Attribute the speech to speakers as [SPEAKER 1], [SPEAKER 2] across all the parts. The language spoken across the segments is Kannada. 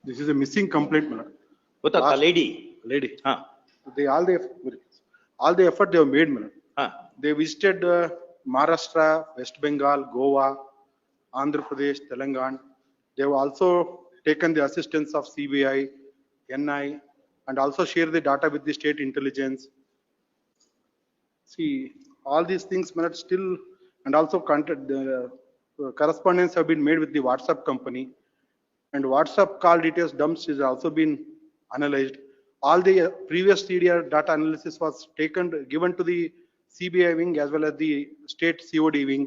[SPEAKER 1] This is a missing complaint, madam.
[SPEAKER 2] ಗೊತ್ತಾ lady?
[SPEAKER 1] Lady. They all the effort they have made, madam. They visited Maharashtra, West Bengal, Goa, Andhra Pradesh, Telangana. They have also taken the assistance of CBI, NI, and also share the data with the state intelligence. See, all these things, madam, still, and also correspondence have been made with the WhatsApp company, and WhatsApp call details dumps is also been analyzed. All the previous CDR data analysis was given to the CBI wing as well as the state COD wing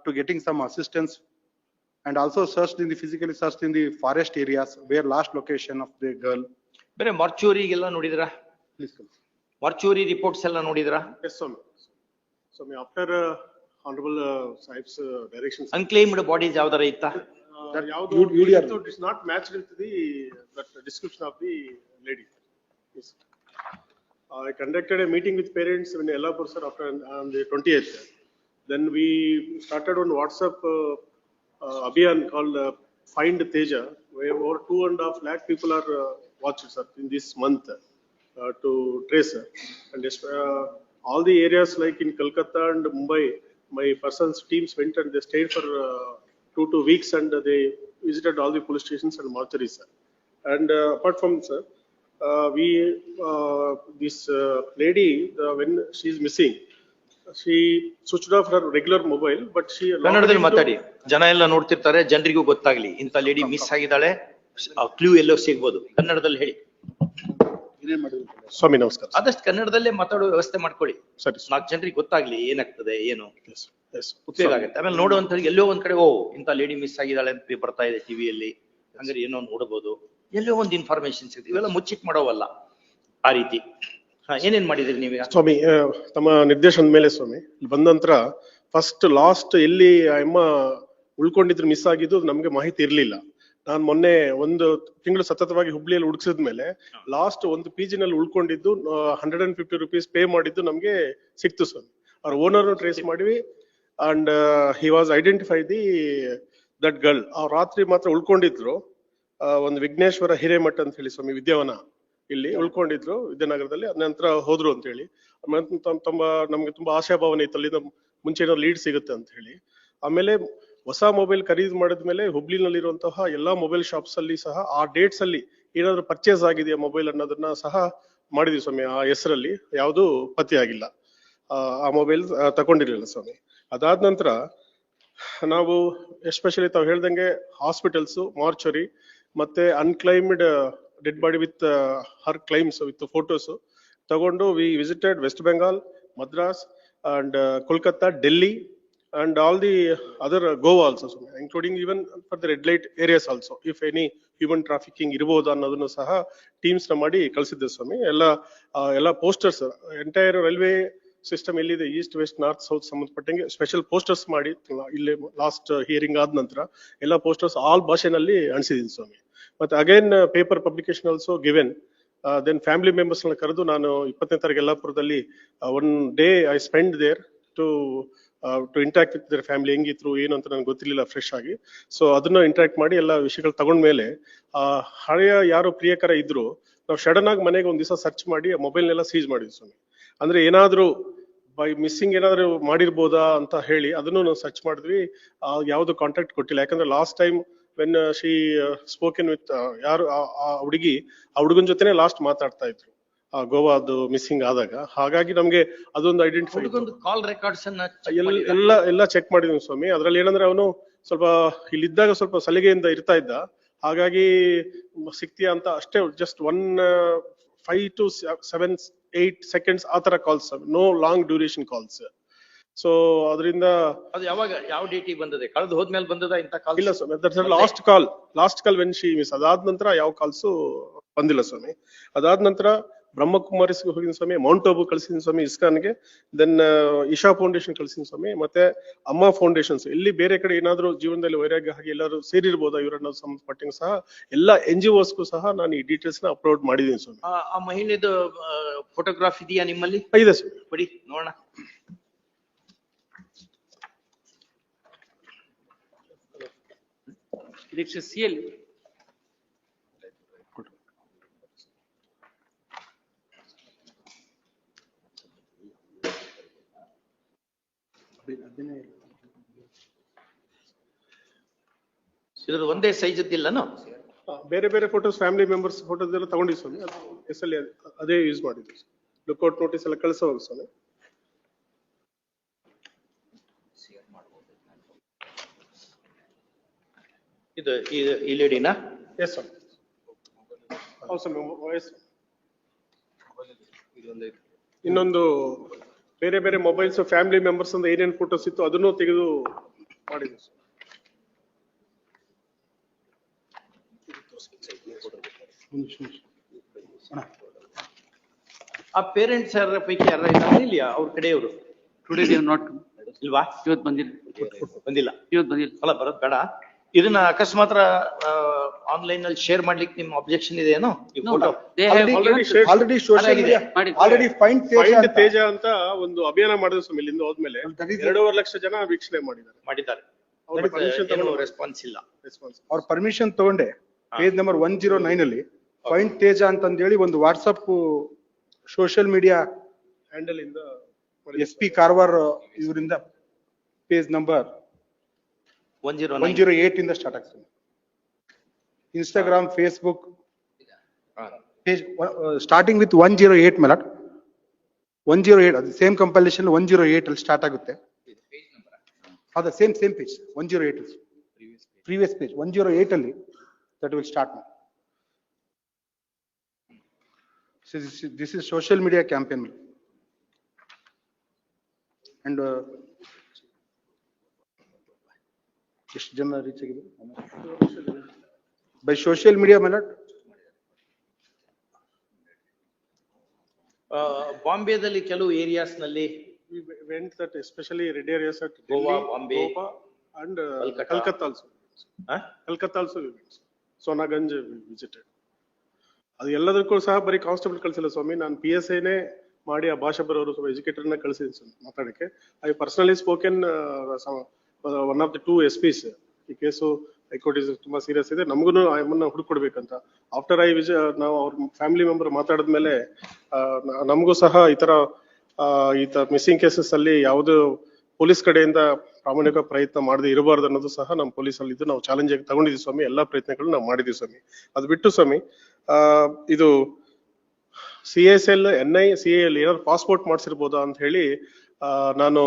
[SPEAKER 1] to getting some assistance, and also physically searched in the forest areas where last location of the girl.
[SPEAKER 2] ಬೇರೆ ಮಾರ್ಚೂರಿ ಎಲ್ಲ ನೋಡಿದ್ರಾ?
[SPEAKER 1] Please come.
[SPEAKER 2] ಮಾರ್ಚೂರಿ ರಿಪೋರ್ಟ್ಸ್ ಎಲ್ಲ ನೋಡಿದ್ರಾ?
[SPEAKER 3] Yes, Swami. Swami, after Honorable Sahib's directions.
[SPEAKER 2] Unclaimed bodies ಯಾವ್ದಾರ ಇತ್ತಾ?
[SPEAKER 3] It is not matched with that description of the lady. Yes. I conducted a meeting with parents in Yellapur sir after on the 20th. Then we started on WhatsApp abhiyan called Find Teja, where over 2.5 lakh people are watched sir in this month to trace. And all the areas like in Kolkata and Mumbai, my person's teams went and they stayed for 2 weeks and they visited all the police stations and mortuaries. And apart from sir, this lady, when she is missing, she switched off her regular mobile, but she.
[SPEAKER 2] ಕನ್ನಡದಲ್ಲಿ ಮಾತಾಡಿ, ಜನ ಎಲ್ಲ ನೋಡ್ತಿರ್ತಾರೆ, ಜನರಿಗೂ ಗೊತ್ತಾಗ್ಲಿ ಇಂಥ ಲೇಡಿ ಮಿಸ್ ಆಗಿದ್ದಾಳೆ, ಕ್ಲೂ ಎಲ್ಲೋ ಸಿಗ್ಬೋದು. ಕನ್ನಡದಲ್ಲಿ ಹೇಳಿ.
[SPEAKER 3] ಸ್ವಾಮಿ ನಮಸ್ಕಾರ.
[SPEAKER 2] ಆದಷ್ಟು ಕನ್ನಡದಲ್ಲೇ ಮಾತಾಡೋ ವ್ಯವಸ್ಥೆ ಮಾಡ್ಕೊಳ್ಳಿ.
[SPEAKER 3] ಸರಿ.
[SPEAKER 2] 4 ಜನರಿಗೆ ಗೊತ್ತಾಗ್ಲಿ ಏನಾಗ್ತದೆ ಏನು
[SPEAKER 3] Yes.
[SPEAKER 2] ಉಪಯೋಗ ಆಗುತ್ತೆ. ಆಮೇಲೆ ನೋಡುವಂತ ಎಲ್ಲೋ ಒಂದ್ ಕಡೆ ಇಂಥ ಲೇಡಿ ಮಿಸ್ ಆಗಿದ್ದಾಳೆ ಅಂತ ಬರ್ತಾ ಇದೆ ಟಿವಿಯಲ್ಲಿ, ಹಂಗಾರೆ ಏನೋ ನೋಡಬಹುದು, ಎಲ್ಲೋ ಒಂದು ಇನ್ಫಾರ್ಮೇಶನ್ ಸಿಗುತ್ತೆ. ಇವೆಲ್ಲ ಮುಚ್ಚಿಟ್ ಮಾಡೋವಲ್ಲ ಆ ರೀತಿ. ಏನೇನ್ ಮಾಡಿದ್ರಿ ನೀವೀಗ?
[SPEAKER 3] ಸ್ವಾಮಿ ತಮ್ಮ ನಿರ್ದೇಶನದ ಮೇಲೆ ಸ್ವಾಮಿ ಬಂದ ನಂತರ ಫಸ್ಟ್ ಲಾಸ್ಟ್ ಎಲ್ಲಿ ಅಮ್ಮ ಉಳ್ಕೊಂಡಿದ್ರು ಮಿಸ್ ಆಗಿದ್ದು ನಮ್ಗೆ ಮಾಹಿತಿ ಇರ್ಲಿಲ್ಲ. ನಾನ್ ಮೊನ್ನೆ 1 ತಿಂಗಳು ಸತತವಾಗಿ ಹುಬ್ಳಿಯಲ್ಲಿ ಹುಡುಕ್ಸಿದ್ಮೇಲೆ ಲಾಸ್ಟ್ ಒಂದು PG ನಲ್ಲಿ ಉಳ್ಕೊಂಡಿದ್ದು 150 rupees ಪೇ ಮಾಡಿದ್ದು ನಮ್ಗೆ ಸಿಕ್ತು ಸ್ವಾಮಿ. ಅವ್ರ ಓನರ್ ಟ್ರೇಸ್ ಮಾಡಿವಿ and he was identify that girl. ಅವ್ರ ರಾತ್ರಿ ಮಾತ್ರ ಉಳ್ಕೊಂಡಿದ್ರು ಒಂದು ವಿಘ್ನೇಶ್ವರ ಹಿರೇಮಠ ಅಂತ ಹೇಳಿ ಸ್ವಾಮಿ ವಿದ್ಯಾವನ ಇಲ್ಲಿ ಉಳ್ಕೊಂಡಿದ್ರು ವಿದ್ಯಾನಗರದಲ್ಲಿ. ಅದ ನಂತರ ಹೋದ್ರು ಅಂತ ಹೇಳಿ ನಮ್ಗೆ ತುಂಬಾ ಆಶಾಭಾವನೆ ಇತ್ತು, ಅಲ್ಲಿಂದ ಮುಂಚೆ ಏನೋ ಲೀಡ್ ಸಿಗುತ್ತೆ ಅಂತ ಹೇಳಿ. ಆಮೇಲೆ ಹೊಸ ಮೊಬೈಲ್ ಖರೀದಿ ಮಾಡಿದ್ಮೇಲೆ ಹುಬ್ಳಿನಲ್ಲಿರುವಂತಹ ಎಲ್ಲಾ ಮೊಬೈಲ್ ಶಾಪ್ಸ್ ಅಲ್ಲಿ ಸಹ ಆ ಡೇಟ್ಸ್ ಅಲ್ಲಿ ಏನಾದ್ರು ಪರ್ಚೇಸ್ ಆಗಿದೆಯಾ ಮೊಬೈಲ್ ಅನ್ನೋದನ್ನ ಸಹ ಮಾಡಿದ್ವಿ ಸ್ವಾಮಿ. ಆ ಹೆಸರಲ್ಲಿ ಯಾವುದು ಪತ್ತೆ ಆಗಿಲ್ಲ, ಆ ಮೊಬೈಲ್ ತಗೊಂಡಿರ್ಲಿಲ್ಲ ಸ್ವಾಮಿ. ಅದಾದ ನಂತರ ನಾವು ಎಸ್ಪೆಷಲಿ ತಾವು ಹೇಳ್ದಂಗೆ ಹಾಸ್ಪಿಟಲ್ಸ್, ಮಾರ್ಚರಿ ಮತ್ತೆ unclaimed dead body with her claims with photos ತಗೊಂಡು we visited West Bengal, Madras and Kolkata, Delhi and all the other Goa also, including even for the red light areas also, if any human trafficking irbodu annadunu saha teams na ಮಾಡಿ ಕಳಿಸಿದ್ದೆ ಸ್ವಾಮಿ. ಎಲ್ಲ ಪೋಸ್ಟರ್ಸ್ ಎಂಟೈರ್ ರೈಲ್ವೆ ಸಿಸ್ಟಮ್ ಎಲ್ಲಿದೆ ಈಸ್ಟ್ ವೆಸ್ಟ್ ನಾರ್ತ್ ಸೌತ್ ಸಂಬಂಧಪಟ್ಟಂಗೆ ಸ್ಪೆಷಲ್ ಪೋಸ್ಟರ್ಸ್ ಮಾಡಿ ಇಲ್ಲಿ ಲಾಸ್ಟ್ ಹಿಯರಿಂಗ್ ಆದ ನಂತರ ಎಲ್ಲ ಪೋಸ್ಟರ್ಸ್ ಆಲ್ ಭಾಷೆನಲ್ಲಿ ಅಣಿಸಿದೀನಿ ಸ್ವಾಮಿ. ಮತ್ತೆ again paper publication also given. Then family members ನ ಕರೆದು ನಾನು 20ನೇ ತಾರೀಕು ಯಲ್ಲಾಪುರದಲ್ಲಿ 1 day I spent there to interact with their family. ಹೆಂಗಿದ್ರು ಏನು ಅಂತ ನನ್ಗೆ ಗೊತ್ತಿರ್ಲಿಲ್ಲ ಫ್ರೆಶ್ ಆಗಿ. ಸೊ ಅದನ್ನ ಇಂಟ್ರಾಕ್ಟ್ ಮಾಡಿ ಎಲ್ಲ ವಿಷಯಗಳು ತಗೊಂಡ್ಮೇಲೆ ಹಳೆಯ ಯಾರು ಪ್ರಿಯಕರ ಇದ್ರು ನಾವು ಸಡನ್ ಆಗಿ ಮನೆಗೆ ಒಂದ್ ದಿವಸ ಸರ್ಚ್ ಮಾಡಿ ಮೊಬೈಲ್ನೆಲ್ಲ ಸೀಜ್ ಮಾಡಿದ್ವಿ ಸ್ವಾಮಿ. ಅಂದ್ರೆ ಏನಾದ್ರು ಬೈ ಮಿಸ್ಸಿಂಗ್ ಏನಾದ್ರು ಮಾಡಿರ್ಬೋದಾ ಅಂತ ಹೇಳಿ ಅದನ್ನು ನಾವು ಸರ್ಚ್ ಮಾಡಿದ್ವಿ. ಯಾವ್ದು ಕಾಂಟ್ಯಾಕ್ಟ್ ಕೊಟ್ಟಿಲ್ಲ, ಯಾಕಂದ್ರೆ last time when she spoken with ಯಾರು ಆ ಹುಡುಗಿ, ಆ ಹುಡುಗನ ಜೊತೆನೆ ಲಾಸ್ಟ್ ಮಾತಾಡ್ತಾ ಇದ್ರು ಗೋವಾದು ಮಿಸ್ಸಿಂಗ್ ಆದಾಗ. ಹಾಗಾಗಿ ನಮ್ಗೆ ಅದೊಂದು ಐಡೆಂಟಿಫೈ,
[SPEAKER 2] ಕಾಲ್ ರೆಕಾರ್ಡ್ಸ್
[SPEAKER 3] ಎಲ್ಲ ಚೆಕ್ ಮಾಡಿದ್ವಿ ಸ್ವಾಮಿ. ಅದ್ರಲ್ಲಿ ಏನಂದ್ರೆ ಅವನು ಸ್ವಲ್ಪ ಇಲ್ಲಿದ್ದಾಗ ಸ್ವಲ್ಪ ಸಲಿಗೆಯಿಂದ ಇರ್ತಾ ಇದ್ದ, ಹಾಗಾಗಿ ಸಿಕ್ತಿಯಾ ಅಂತ ಅಷ್ಟೇ ಜಸ್ಟ್ 5 to 7, 8 seconds ಆ ತರ calls, no long duration calls. So ಅದರಿಂದ
[SPEAKER 2] ಅದು ಯಾವಾಗ ಯಾವ ಡೇಟಿಗೆ ಬಂದದೆ? ಕಳೆದು ಹೋದ್ಮೇಲೆ ಬಂದದ ಇಂತ ಕಾಲ್?
[SPEAKER 3] ಇಲ್ಲ ಸ್ವಾಮಿ, last call when she miss. ಅದಾದ ನಂತರ ಯಾವ ಕಾಲ್ಸು ಬಂದಿಲ್ಲ ಸ್ವಾಮಿ. ಅದಾದ ನಂತರ ಬ್ರಹ್ಮಕುಮಾರಿಸ್ಗೆ ಹೋಗಿದ್ದೀನಿ ಸ್ವಾಮಿ, ಮೌಂಟ್ ಆಬು ಕಳಿಸಿದ್ದೀನಿ ಸ್ವಾಮಿ ಇಸ್ಕಾನ್ಗೆ, ದೆನ್ ಇಶಾ ಫೌಂಡೇಶನ್ ಕಳಿಸಿದ್ದೀನಿ ಸ್ವಾಮಿ, ಮತ್ತೆ ಅಮ್ಮ ಫೌಂಡೇಶನ್ಸ್. ಇಲ್ಲಿ ಬೇರೆ ಕಡೆ ಏನಾದ್ರು ಜೀವನದಲ್ಲಿ ವೈರಾಗ್ಯ ಹಾಗೆ ಎಲ್ಲರೂ ಸೇರಿರ್ಬೋದಾ ಇವರನ್ನ ಸಂಬಂಧಪಟ್ಟಂಗೆ ಸಹ ಎಲ್ಲ NGOsಗೂ ಸಹ ನಾನು ಈ ಡೀಟೇಲ್ಸ್ ನ ಅಪ್ಲೋಡ್ ಮಾಡಿದ್ದೀನಿ ಸ್ವಾಮಿ.
[SPEAKER 2] ಆ ಮಹಿಳೆದು ಫೋಟೋಗ್ರಾಫ್ ಇದೆಯಾ ನಿಮ್ಮಲ್ಲಿ?
[SPEAKER 3] ಇದೆ ಸ್ವಾಮಿ,
[SPEAKER 2] ಕೊಡಿ ನೋಡೋಣ.
[SPEAKER 4] ಇದಕ್ಕೆ CL
[SPEAKER 2] ಇದ್ರ ಒಂದೇ ಸೈಜ್ ಇಲ್ಲನು?
[SPEAKER 3] ಬೇರೆ ಬೇರೆ ಫೋಟೋಸ್ ಫ್ಯಾಮಿಲಿ ಮೆಂಬರ್ಸ್ ಫೋಟೋಸ್ ಎಲ್ಲ ತಗೊಂಡಿವಿ ಸ್ವಾಮಿ. ಎಸ್ಎಲ್ ಅದೇ ಯೂಸ್ ಮಾಡಿದ್ವಿ. ಲುಕ್ಔಟ್ ನೋಟಿಸ್ ಎಲ್ಲ ಕಳಿಸೋವಾಗ ಸ್ವಾಮಿ.
[SPEAKER 2] ಇದು ಈ ಲೇಡಿನಾ?
[SPEAKER 3] ಎಸ್ ಸ್ವಾಮಿ. ಹೌದು ಸ್ವಾಮಿ. ಇನ್ನೊಂದು ಬೇರೆ ಬೇರೆ ಮೊಬೈಲ್ಸ್ ಫ್ಯಾಮಿಲಿ ಮೆಂಬರ್ಸ್ ಅಂತ ಏನೇನು ಫೋಟೋಸ್ ಇತ್ತು ಅದನ್ನು ತೆಗೆದು ಮಾಡಿದ್ವಿ.
[SPEAKER 2] ಆ ಪೇರೆಂಟ್ಸ್ ಯಾರ ಪೈಕಿ ಯಾರ ಇದ್ದಾರೆ ಇಲ್ಲ ಅವ್ರ ಕಡೆಯವರು?
[SPEAKER 4] Today they have not come.
[SPEAKER 2] ಇಲ್ವಾ?
[SPEAKER 4] ಇವತ್ತು ಬಂದಿಲ್ಲ.
[SPEAKER 2] ಬಂದಿಲ್ಲ.
[SPEAKER 4] ಇವತ್ತು ಬಂದಿಲ್ಲ.
[SPEAKER 2] ಅಲ್ಲ ಬರೋದ್ ಬೇಡ. ಇದನ್ನ ಅಕಸ್ಮಾತ್ ಆನ್ಲೈನ್ ಅಲ್ಲಿ ಶೇರ್ ಮಾಡ್ಲಿಕ್ಕೆ ನಿಮ್ ಅಬ್ಜೆಕ್ಷನ್ ಇದೆ ಏನೋ? ಈ
[SPEAKER 4] No,
[SPEAKER 2] photo
[SPEAKER 4] they have
[SPEAKER 3] already
[SPEAKER 4] given-
[SPEAKER 3] shared.
[SPEAKER 1] Already social media,
[SPEAKER 4] ಮಾಡಿ.
[SPEAKER 1] already find
[SPEAKER 3] Find
[SPEAKER 1] Teja.
[SPEAKER 3] ತೇಜ ಅಂತ ಒಂದು ಅಭಿಯಾನ ಮಾಡಿದ್ರು ಸ್ವಾಮಿ. ಇಲ್ಲಿಂದ ಹೋದ್ಮೇಲೆ
[SPEAKER 1] That is-
[SPEAKER 3] 2.5 ಲಕ್ಷ ಜನ ವೀಕ್ಷಣೆ ಮಾಡಿದ್ದಾರೆ.
[SPEAKER 2] ಮಾಡಿದ್ದಾರೆ.
[SPEAKER 3] ಅವ್ರ permission ತಗೊಂಡು
[SPEAKER 2] ರೆಸ್ಪಾನ್ಸ್ ಇಲ್ಲ.
[SPEAKER 3] ರೆಸ್ಪಾನ್ಸ್.
[SPEAKER 1] ಅವ್ರ ಪರ್ಮಿಷನ್ ತಗೊಂಡೆ ಪೇಜ್ ನಂಬರ್ 109 ಅಲ್ಲಿ ಫೈಂಡ್ ತೇಜ ಅಂತಂದೇಳಿ ಒಂದು ವಾಟ್ಸಪ್ ಸೋಷಿಯಲ್ ಮೀಡಿಯಾ
[SPEAKER 3] ಹ್ಯಾಂಡಲ್ ಇಂದ
[SPEAKER 1] SP ಕಾರವಾರ್ ಇವರಿಂದ ಪೇಜ್ ನಂಬರ್
[SPEAKER 2] 109.
[SPEAKER 1] 108 ಇಂದ ಸ್ಟಾರ್ಟ್ ಆಗ್ತದೆ. Instagram, Facebook page starting with 108 ಮೇಲಟ್ 108 ಅದು ಸೇಮ್ ಕಂಪೈಲೇಷನ್ 108 ಅಲ್ಲಿ ಸ್ಟಾರ್ಟ್ ಆಗುತ್ತೆ. ಅದು ಸೇಮ್ ಪೇಜ್ 108 ಪ್ರೀವಿಯಸ್ ಪೇಜ್ 108 ಅಲ್ಲಿ that will start now. So this is social media campaign. And ಎಷ್ಟು ಜನ ರೀಚ್ ಆಗಿದೆ ಬೈ ಸೋಷಿಯಲ್ ಮೀಡಿಯಾ ಮೇಲೆ?
[SPEAKER 2] ಬಾಂಬೆದಲ್ಲಿ ಕೆಲವು ಏರಿಯಾಸ್ ನಲ್ಲಿ
[SPEAKER 3] we went that especially red areas at
[SPEAKER 2] Goa,
[SPEAKER 3] Delhi,
[SPEAKER 2] Bombay,
[SPEAKER 3] Goa and
[SPEAKER 2] Kolkata.
[SPEAKER 3] Kolkata also.
[SPEAKER 2] ಆ?
[SPEAKER 3] Kolkata also we went. Sonaganj we visited. ಅದು ಎಲ್ಲದಕ್ಕೂ ಸಹ ಬರೀ ಕಾನ್ಸ್ಟೇಬಲ್ ಕಳ್ಸಿಲ್ಲ ಸ್ವಾಮಿ. ನಾನು PSI ನೇ ಮಾಡಿ ಆ ಭಾಷಾ ಬರೋರು ಸ್ವಲ್ಪ ಎಜುಕೇಟರ್ ನ ಕಳ್ಸಿದ್ದೀನಿ ಸ್ವಾಮಿ ಮಾತಾಡಕ್ಕೆ. I personally spoken one of the 2 SPs. ಈ ಕೇಸು ಹೈಕೋರ್ಟ್ ಇಸ್ ತುಂಬಾ ಸೀರಿಯಸ್ ಇದೆ, ನಮಗೂ ಅಮ್ಮನ್ನ ಹುಡುಕೊಡ್ಬೇಕಂತ. ಆಫ್ಟರ್ ನಾವು ಅವ್ರ ಫ್ಯಾಮಿಲಿ ಮೆಂಬರ್ ಮಾತಾಡಿದ್ಮೇಲೆ ನಮಗೂ ಸಹ ಈ ತರ ಮಿಸ್ಸಿಂಗ್ ಕೇಸಸ್ ಅಲ್ಲಿ ಯಾವ್ದು ಪೊಲೀಸ್ ಕಡೆಯಿಂದ ಪ್ರಾಮಾಣಿಕ ಪ್ರಯತ್ನ ಮಾಡದೆ ಇರಬಾರ್ದು ಅನ್ನೋದು ಸಹ ನಮ್ಮ ಪೊಲೀಸ್ ಅಲ್ಲಿ ಇದ್ದು ನಾವು ಚಾಲೆಂಜ್ ಆಗಿ ತಗೊಂಡಿದ್ವಿ ಸ್ವಾಮಿ. ಎಲ್ಲಾ ಪ್ರಯತ್ನಗಳು ನಾವು ಮಾಡಿದ್ವಿ ಸ್ವಾಮಿ. ಅದು ಬಿಟ್ಟು ಸ್ವಾಮಿ ಇದು CSL NI CAL ಏನಾದ್ರು ಪಾಸ್ಪೋರ್ಟ್ ಮಾಡಿಸಿರ್ಬೋದಾ ಅಂತ ಹೇಳಿ ನಾನು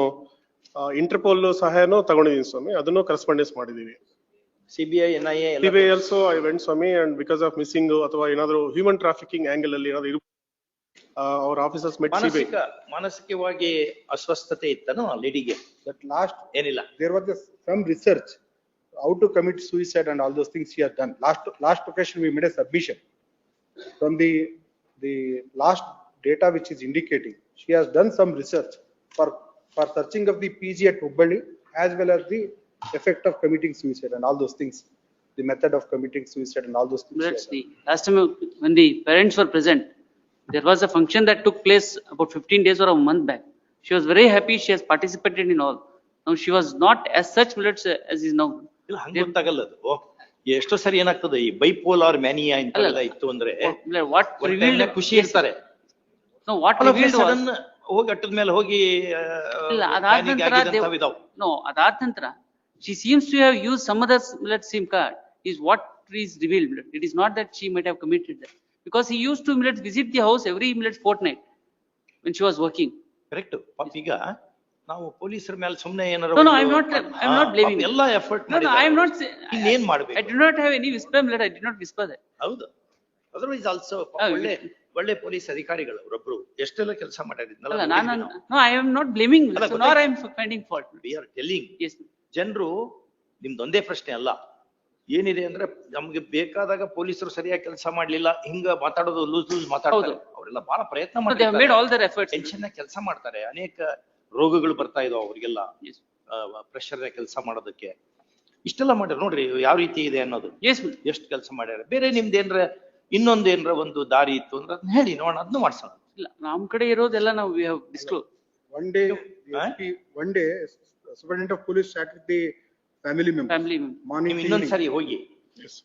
[SPEAKER 3] ಇಂಟರ್ಪೋಲ್ ಸಹಾಯನೂ ತಗೊಂಡಿದ್ದೀನಿ ಸ್ವಾಮಿ. ಅದನ್ನು ಕರೆಸ್ಪಾಂಡೆನ್ಸ್ ಮಾಡಿದೀವಿ.
[SPEAKER 2] CBI, NIA ಎಲ್ಲ
[SPEAKER 3] CBI also I went Swami, and because of missing ಅಥವಾ ಏನಾದ್ರು ಹ್ಯೂಮನ್ ಟ್ರಾಫಿಕಿಂಗ್ ಆಂಗಲ್ ಅಲ್ಲಿ ಏನಾದ್ರು our officers met CBI.
[SPEAKER 2] ಮಾನಸಿಕವಾಗಿ ಅಸ್ವಸ್ಥತೆ ಇತ್ತನೋ ಲೇಡಿಗೆ?
[SPEAKER 1] that last
[SPEAKER 2] ಏನಿಲ್ಲ.
[SPEAKER 1] there was some research how to commit suicide and all those things she has done. Last occasion we made a submission from the last data which is indicating she has done some research for searching of the PG at Hubballi as well as the effect of committing suicide and all those things, the method of committing suicide and all those things.
[SPEAKER 4] That's the last time when the parents were present, there was a function that took place about 15 days or a month back. She was very happy. She has participated in all. Now she was not as such as is now.
[SPEAKER 2] ಇಲ್ಲ ಹಂಗ ಗೊತ್ತಾಗಲ್ಲ ಅದು. ಎಷ್ಟೋ ಸರಿ ಏನಾಗ್ತದೆ ಈ ಬೈಪೋಲಾರ್ ಮ್ಯಾನಿಯಾ ಇಂತೆಲ್ಲ ಇತ್ತು ಅಂದ್ರೆ
[SPEAKER 4] What
[SPEAKER 2] ಒಂದ್
[SPEAKER 4] revealed?
[SPEAKER 2] time ಖುಷಿ ಇರ್ತಾರೆ.
[SPEAKER 4] No, what revealed was.
[SPEAKER 2] Sudden ಹೋಗಿ ಅಟ್ಟದ ಮೇಲೆ ಹೋಗಿ
[SPEAKER 4] ಇಲ್ಲ, ಅದಾದ
[SPEAKER 2] panic
[SPEAKER 4] ನಂತರ
[SPEAKER 2] ಆಗಿದಂಥವು ಇದಾವು.
[SPEAKER 4] No, ಅದಾದ ನಂತರ she seems to have used some other SIM card is what is revealed. It is not that she might have committed that, because he used to visit the house every fortnight when she was working.
[SPEAKER 2] Correct. ಪಾಪ ಈಗ ನಾವು ಪೊಲೀಸರ ಮೇಲೆ ಸುಮ್ನೆ ಏನಾರ
[SPEAKER 4] No, I'm not blaming.
[SPEAKER 2] ಎಲ್ಲ effort
[SPEAKER 4] No, I am not saying.
[SPEAKER 2] ಇನ್ನೇನ್
[SPEAKER 4] I
[SPEAKER 2] ಮಾಡ್ಬೇಕು?
[SPEAKER 4] do not have any whisper. I did not whisper that.
[SPEAKER 2] ಹೌದು. ಅದರ್ವೈಸ್ ಆಲ್ಸೋ ಒಳ್ಳೆ ಪೊಲೀಸ್ ಅಧಿಕಾರಿಗಳು ಅವರೊಬ್ರು ಎಷ್ಟೆಲ್ಲ ಕೆಲಸ
[SPEAKER 4] ಅಲ್ಲ,
[SPEAKER 2] ಮಾಡಿದ್ನಲ್ಲ.
[SPEAKER 4] no, I am not blaming,
[SPEAKER 2] ಅಲ್ಲ,
[SPEAKER 4] so nor I am finding fault.
[SPEAKER 2] We are telling.
[SPEAKER 4] Yes.
[SPEAKER 2] ಜನರು ನಿಮ್ದೊಂದೇ ಪ್ರಶ್ನೆ ಅಲ್ಲ, ಏನಿದೆ ಅಂದ್ರೆ ನಮ್ಗೆ ಬೇಕಾದಾಗ ಪೊಲೀಸರು ಸರಿಯಾಗಿ ಕೆಲಸ ಮಾಡ್ಲಿಲ್ಲ ಹಿಂಗ ಮಾತಾಡೋದು ಲೂಸ್ ಮಾತಾಡೋದು. ಅವರೆಲ್ಲ ಬಹಳ ಪ್ರಯತ್ನ
[SPEAKER 4] So they have made all their efforts.
[SPEAKER 2] Tension ಕೆಲಸ ಮಾಡ್ತಾರೆ. ಅನೇಕ ರೋಗಗಳು ಬರ್ತಾ ಇದಾವ ಅವ್ರಿಗೆಲ್ಲ
[SPEAKER 4] Yes.
[SPEAKER 2] ಪ್ರೆಷರ್ ಕೆಲಸ ಮಾಡೋದಕ್ಕೆ. ಇಷ್ಟೆಲ್ಲ ಮಾಡ್ಯಾರ ನೋಡ್ರಿ ಯಾವ ರೀತಿ ಇದೆ ಅನ್ನೋದು.
[SPEAKER 4] Yes.
[SPEAKER 2] ಎಷ್ಟು ಕೆಲಸ ಮಾಡ್ಯಾರ. ಬೇರೆ ನಿಮ್ದೇನ್ರ ಇನ್ನೊಂದೇನ್ರ ಒಂದು ದಾರಿ ಇತ್ತು ಅಂದ್ರೆ ಅದನ್ನ ಹೇಳಿ ನೋಡೋಣ, ಅದನ್ನು ಮಾಡ್ಸೋಣ.
[SPEAKER 4] ಇಲ್ಲ, ನಮ್ ಕಡೆ ಇರೋದೆಲ್ಲ ನಾವು we have disclosed.
[SPEAKER 1] One day Superintendent of Police sat with the family members.
[SPEAKER 4] Family member.
[SPEAKER 1] Morning
[SPEAKER 2] ನೀವು
[SPEAKER 1] to
[SPEAKER 2] ಇನ್ನೊಂದ್ಸರಿ ಹೋಗಿ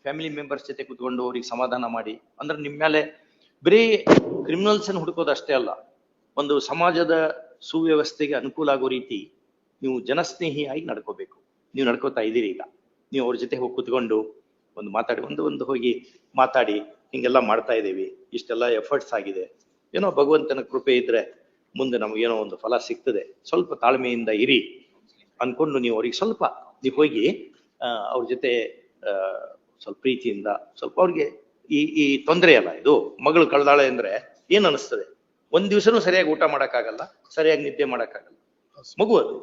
[SPEAKER 2] ಫ್ಯಾಮಿಲಿ ಮೆಂಬರ್ಸ್ ಜೊತೆ ಕುತ್ಕೊಂಡು ಅವ್ರಿಗೆ ಸಮಾಧಾನ ಮಾಡಿ. ಅಂದ್ರೆ ನಿಮ್ ಮೇಲೆ ಬರೀ ಕ್ರಿಮಿನಲ್ಸ್ ಅನ್ನು ಹುಡುಕೋದು ಅಷ್ಟೇ ಅಲ್ಲ, ಒಂದು ಸಮಾಜದ ಸುವ್ಯವಸ್ಥೆಗೆ ಅನುಕೂಲ ಆಗೋ ರೀತಿ ನೀವು ಜನಸ್ನೇಹಿಯಾಗಿ ನಡ್ಕೋಬೇಕು. ನೀವು ನಡ್ಕೋತಾ ಇದ್ದೀರಿ ಈಗ. ನೀವು ಅವ್ರ ಜೊತೆ ಹೋಗಿ ಕುತ್ಕೊಂಡು ಒಂದು ಮಾತಾಡಿ ಒಂದು ಹೋಗಿ ಮಾತಾಡಿ ಹಿಂಗೆಲ್ಲ ಮಾಡ್ತಾ ಇದ್ದೀವಿ, ಇಷ್ಟೆಲ್ಲ ಎಫರ್ಟ್ಸ್ ಆಗಿದೆ, ಏನೋ ಭಗವಂತನ ಕೃಪೆ ಇದ್ರೆ ಮುಂದೆ ನಮಗೇನೋ ಒಂದು ಫಲ ಸಿಗ್ತದೆ, ಸ್ವಲ್ಪ ತಾಳ್ಮೆಯಿಂದ ಇರಿ ಅನ್ಕೊಂಡು ನೀವು ಅವ್ರಿಗೆ ಸ್ವಲ್ಪ ನೀವು ಹೋಗಿ ಅವ್ರ ಜೊತೆ ಸ್ವಲ್ಪ ಪ್ರೀತಿಯಿಂದ ಸ್ವಲ್ಪ ಅವ್ರಿಗೆ ಈ ತೊಂದರೆ ಅಲ್ಲ ಇದು. ಮಗಳು ಕಳ್ದಾಳೆ ಅಂದ್ರೆ ಏನ್ ಅನಿಸ್ತದೆ? ಒಂದ್ ದಿವ್ಸನೂ ಸರಿಯಾಗಿ ಊಟ ಮಾಡಕ್ಕಾಗಲ್ಲ, ಸರಿಯಾಗಿ ನಿದ್ದೆ ಮಾಡಕ್ಕಾಗಲ್ಲ. ಮಗು ಅದು,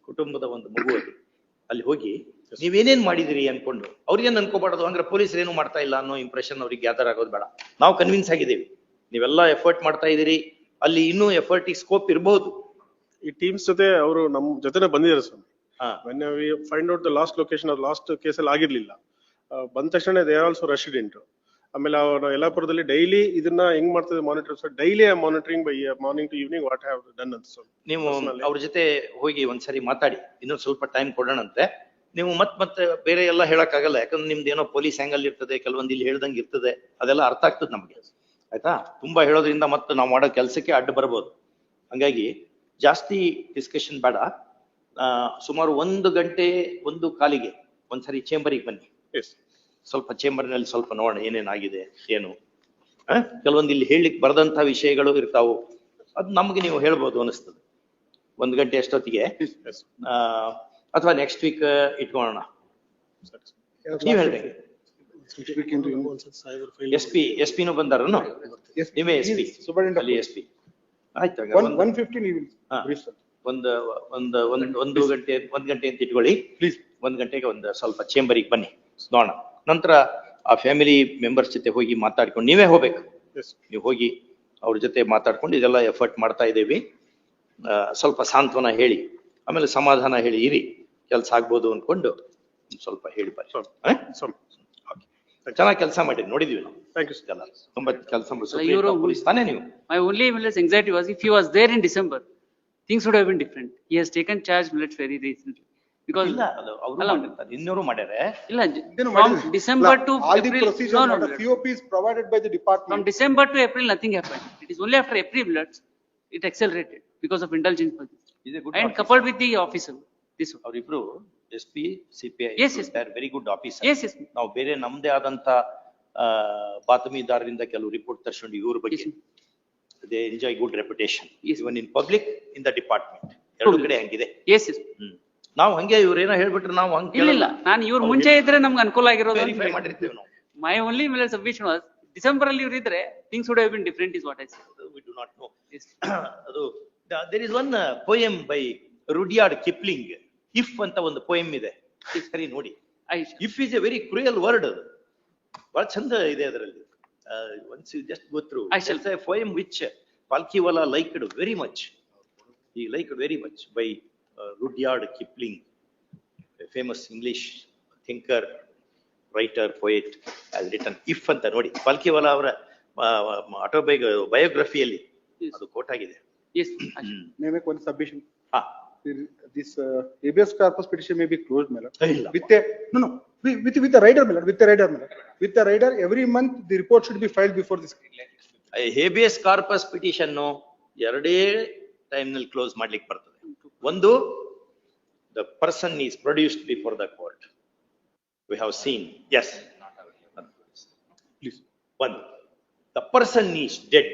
[SPEAKER 2] ಕುಟುಂಬದ ಒಂದು ಮಗು ಅದು. ಅಲ್ಲಿ ಹೋಗಿ ನೀವೇನೇನ್ ಮಾಡಿದಿರಿ ಅನ್ಕೊಂಡು ಅವ್ರಿಗೇನ್ ಅನ್ಕೋಬಾರ್ದು ಅಂದ್ರೆ ಪೊಲೀಸರು ಏನು ಮಾಡ್ತಾ ಇಲ್ಲ ಅನ್ನೋ ಇಂಪ್ರೆಷನ್ ಅವ್ರಿಗೆ ಗ್ಯಾದರ್ ಆಗೋದು ಬೇಡ. ನಾವು ಕನ್ವಿನ್ಸ್ ಆಗಿದ್ದೀವಿ ನೀವೆಲ್ಲ ಎಫರ್ಟ್ ಮಾಡ್ತಾ ಇದೀರಿ, ಅಲ್ಲಿ ಇನ್ನೂ ಎಫರ್ಟ್ ಸ್ಕೋಪ್ ಇರಬಹುದು.
[SPEAKER 3] ಈ ಟೀಮ್ಸ್ ಜೊತೆ ಅವರು ನಮ್ ಜೊತೆನೆ ಬಂದಿದ್ದಾರೆ ಸ್ವಾಮಿ.
[SPEAKER 2] ಹಾ,
[SPEAKER 3] when we find out the last location of last case ಅಲ್ಲಿ ಆಗಿರ್ಲಿಲ್ಲ, ಬಂದ ತಕ್ಷಣ they are also rushed into. ಆಮೇಲೆ ಅವ್ರು ಯಲ್ಲಾಪುರದಲ್ಲಿ ಡೈಲಿ ಇದನ್ನ ಹೆಂಗ್ ಮಾಡ್ತದೆ monitor, daily monitoring by morning to evening what have done ಅಂತ.
[SPEAKER 2] ನೀವು ಅವ್ರ ಜೊತೆ ಹೋಗಿ ಒಂದ್ಸರಿ ಮಾತಾಡಿ, ಇನ್ನೊಂದು ಸ್ವಲ್ಪ ಟೈಮ್ ಕೊಡೋಣಂತೆ. ನೀವು ಮತ್ತೆ ಬೇರೆ ಎಲ್ಲ ಹೇಳಕ್ಕಾಗಲ್ಲ, ಯಾಕಂದ್ರೆ ನಿಮ್ದು ಏನೋ ಪೊಲೀಸ್ ಆಂಗಲ್ ಇರ್ತದೆ, ಕೆಲವೊಂದು ಇಲ್ಲಿ ಹೇಳ್ದಂಗೆ ಇರ್ತದೆ, ಅದೆಲ್ಲ ಅರ್ಥ ಆಗ್ತದೆ ನಮ್ಗೆ. ಆಯ್ತಾ? ತುಂಬಾ ಹೇಳೋದ್ರಿಂದ ಮತ್ತೆ ನಾವು ಮಾಡೋ ಕೆಲಸಕ್ಕೆ ಅಡ್ಡ ಬರ್ಬೋದು. ಹಂಗಾಗಿ ಜಾಸ್ತಿ ಡಿಸ್ಕಷನ್ ಬೇಡ. ಸುಮಾರು 1 ಗಂಟೆ 1:15 ಒಂದ್ಸರಿ ಚೇಂಬರಿಗೆ ಬನ್ನಿ. ಸ್ವಲ್ಪ ಚೇಂಬರ್ನಲ್ಲಿ ಸ್ವಲ್ಪ ನೋಡೋಣ ಏನೇನಾಗಿದೆ ಏನು. ಕೆಲವೊಂದು ಇಲ್ಲಿ ಹೇಳಲಿಕ್ಕೆ ಬರದಂತ ವಿಷಯಗಳು ಇರ್ತಾವು, ಅದು ನಮ್ಗೆ ನೀವು ಹೇಳ್ಬೋದು ಅನಿಸ್ತದೆ. 1 ಗಂಟೆ ಅಷ್ಟೊತ್ತಿಗೆ ಅಥವಾ ನೆಕ್ಸ್ಟ್ ವೀಕ್ ಇಟ್ಕೊಳ್ಳೋಣ. ನೀವ್ ಹೇಳ್ರಿ. ಎಸ್ ಪಿನೂ ಬಂದಾರನು? ನೀವೇ ಎಸ್ ಪಿ? ಅಲ್ಲಿ ಎಸ್ ಪಿ ಆಯ್ತು. 1 ಗಂಟೆ ಅಂತ ಇಟ್ಕೊಳ್ಳಿ. 1 ಗಂಟೆಗೆ ಒಂದು ಸ್ವಲ್ಪ ಚೇಂಬರಿಗೆ ಬನ್ನಿ, ನೋಡೋಣ. ನಂತರ ಆ ಫ್ಯಾಮಿಲಿ ಮೆಂಬರ್ಸ್ ಜೊತೆ ಹೋಗಿ ಮಾತಾಡ್ಕೊಂಡು, ನೀವೇ ಹೋಗ್ಬೇಕು, ನೀವು ಹೋಗಿ ಅವ್ರ ಜೊತೆ ಮಾತಾಡ್ಕೊಂಡು ಇದೆಲ್ಲ ಎಫರ್ಟ್ ಮಾಡ್ತಾ ಇದ್ದೀವಿ, ಸ್ವಲ್ಪ ಸಾಂತ್ವನ ಹೇಳಿ, ಆಮೇಲೆ ಸಮಾಧಾನ ಹೇಳಿ ಇರಿ, ಕೆಲಸ ಆಗ್ಬೋದು ಅನ್ಕೊಂಡು ಸ್ವಲ್ಪ ಹೇಳಿ ಬರ್ರಿ. ಚೆನ್ನಾಗಿ ಕೆಲಸ ಮಾಡಿ ನೋಡಿದೀವಿ ನಾವು. ತುಂಬಾ ಕೆಲಸ ತಾನೇ ನೀವು.
[SPEAKER 4] My only anxiety was if he was there in December, things would have been different. He has taken charge very recently. Because
[SPEAKER 2] ಇನ್ನೂರು ಮಾಡ್ಯಾರೆ
[SPEAKER 4] ಇಲ್ಲ, from December to
[SPEAKER 1] all the
[SPEAKER 4] April,
[SPEAKER 1] procedure
[SPEAKER 4] no,
[SPEAKER 1] COP is provided by the department.
[SPEAKER 4] From December to April nothing happened. It is only after April it accelerated because of indulgence and coupled with the officer. This
[SPEAKER 2] ಅವರಿಬ್ರು SP CPI very good officer.
[SPEAKER 4] Yes.
[SPEAKER 2] ನಾವು ಬೇರೆ ನಮ್ದೇ ಆದಂತ ಬಾತಮಿದಾರರಿಂದ ಕೆಲವು ರಿಪೋರ್ಟ್ ತರ್ಸ್ಕೊಂಡು ಇವ್ರ ಬಗ್ಗೆ they enjoy good reputation even in public, in the department. ಎರಡು ಕಡೆ ಹಂಗಿದೆ.
[SPEAKER 4] Yes.
[SPEAKER 2] ನಾವು ಹಂಗೆ ಇವ್ರೇನೋ ಹೇಳ್ಬಿಟ್ರೆ ನಾವು ಹಂಗೆ
[SPEAKER 4] ಇಲ್ಲ, ನಾನು ಇವ್ರ ಮುಂಚೆ ಇದ್ರೆ ನಮ್ಗೆ ಅನುಕೂಲ ಆಗಿರೋದು
[SPEAKER 2] ವೆರಿಫೈ ಮಾಡಿರ್ತೀವಿ ನಾವು.
[SPEAKER 4] My only submission was December ಅಲ್ಲಿ ಇವ್ರು ಇದ್ರೆ things would have been different is what I said.
[SPEAKER 2] We do not know. ಅದು there is one poem by Rudyard Kipling, if ಅಂತ ಒಂದು poem ಇದೆ, ಸರಿ ನೋಡಿ. If is a very cruel word. ಬಹಳ ಚಂದ ಇದೆ ಅದರಲ್ಲಿ. Once you just go through, it's a poem which Palkiwala liked very much. He liked very much by Rudyard Kipling, a famous English thinker, writer, poet, has written if ಅಂತ ನೋಡಿ. Palkiwala ಅವರ ಬಯೋಗ್ರಫಿಯಲ್ಲಿ ಅದು ಕೋಟ್ ಆಗಿದೆ.
[SPEAKER 4] Yes.
[SPEAKER 1] May I make one submission?
[SPEAKER 2] ಹಾ,
[SPEAKER 1] This habeas corpus petition may be closed, my lord.
[SPEAKER 2] ಇಲ್ಲ.
[SPEAKER 1] With the rider, my lord. With the rider, every month the report should be filed before this.
[SPEAKER 2] Habeas corpus petition ಎರಡೇ ಟೈಮ್ ನಲ್ಲಿ ಕ್ಲೋಸ್ ಮಾಡ್ಲಿಕ್ಕೆ ಬರ್ತದೆ. ಒಂದು, the person is produced before the court. We have seen, yes.
[SPEAKER 1] Please.
[SPEAKER 2] One, the person is dead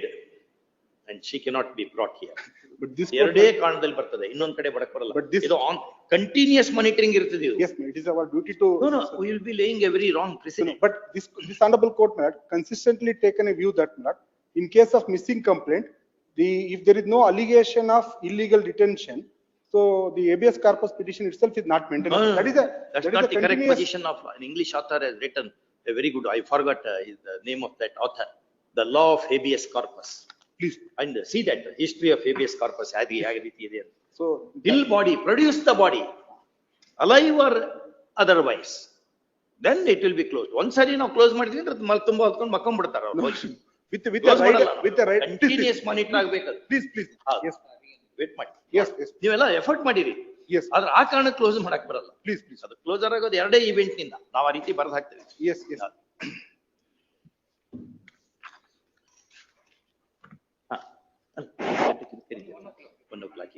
[SPEAKER 2] and she cannot be brought here.
[SPEAKER 1] But this.
[SPEAKER 2] ಎರಡೇ ಕಾರಣದಲ್ಲಿ ಬರ್ತದೆ, ಇನ್ನೊಂದ್ ಕಡೆ ಬರಕ್ ಬರಲ್ಲ.
[SPEAKER 1] But this.
[SPEAKER 2] ಇದು ಆನ್ ಕಂಟಿನ್ಯೂಸ್ ಮಾನಿಟರಿಂಗ್ ಇರ್ತದೆ ಇದು.
[SPEAKER 1] Yes, it is our duty to.
[SPEAKER 2] No, we will be laying a very wrong precedent.
[SPEAKER 1] But this honorable court, my lord, consistently taken a view that, my lord, in case of missing complaint, if there is no allegation of illegal detention, so the habeas corpus petition itself is not maintained.
[SPEAKER 2] No,
[SPEAKER 1] That
[SPEAKER 2] that's not the correct
[SPEAKER 1] continuous.
[SPEAKER 2] position of an English author has written a very good, I forgot the name of that author, The Law of Habeas Corpus.
[SPEAKER 1] Please.
[SPEAKER 2] And see that history of habeas corpus, ಯಾವ ರೀತಿ ಇದೆ ಅಂತ.
[SPEAKER 1] So.
[SPEAKER 2] Till body, produce the body, alive or otherwise, then it will be closed. ಒಂದ್ಸರಿ ನಾವು ಕ್ಲೋಸ್ ಮಾಡಿದ್ವಿ ಅಂದ್ರೆ ತುಂಬಾ ಹೊತ್ಕೊಂಡು ಮಕ್ಕೊಂಡ್ಬಿಡ್ತಾರ ಅವ್ರು.
[SPEAKER 1] With the right.
[SPEAKER 2] Continuous monitor ಆಗ್ಬೇಕು.
[SPEAKER 1] Please.
[SPEAKER 2] Yes. ವೇಟ್ ಮಾಡಿ.
[SPEAKER 1] Yes.
[SPEAKER 2] ನೀವೆಲ್ಲ ಎಫರ್ಟ್ ಮಾಡಿರಿ.
[SPEAKER 1] Yes.
[SPEAKER 2] ಆದ್ರೆ ಆ ಕಾರಣ ಕ್ಲೋಸ್ ಮಾಡಕ್ ಬರಲ್ಲ.
[SPEAKER 1] Please.
[SPEAKER 2] ಅದು ಕ್ಲೋಸರ್ ಆಗೋದು ಎರಡೇ ಇವೆಂಟ್ ನಿಂದ. ನಾವು ಆ ರೀತಿ ಬರೆದು ಹಾಕ್ತೇವೆ.
[SPEAKER 1] Yes.
[SPEAKER 2] ಹಾ, 1 o'clock.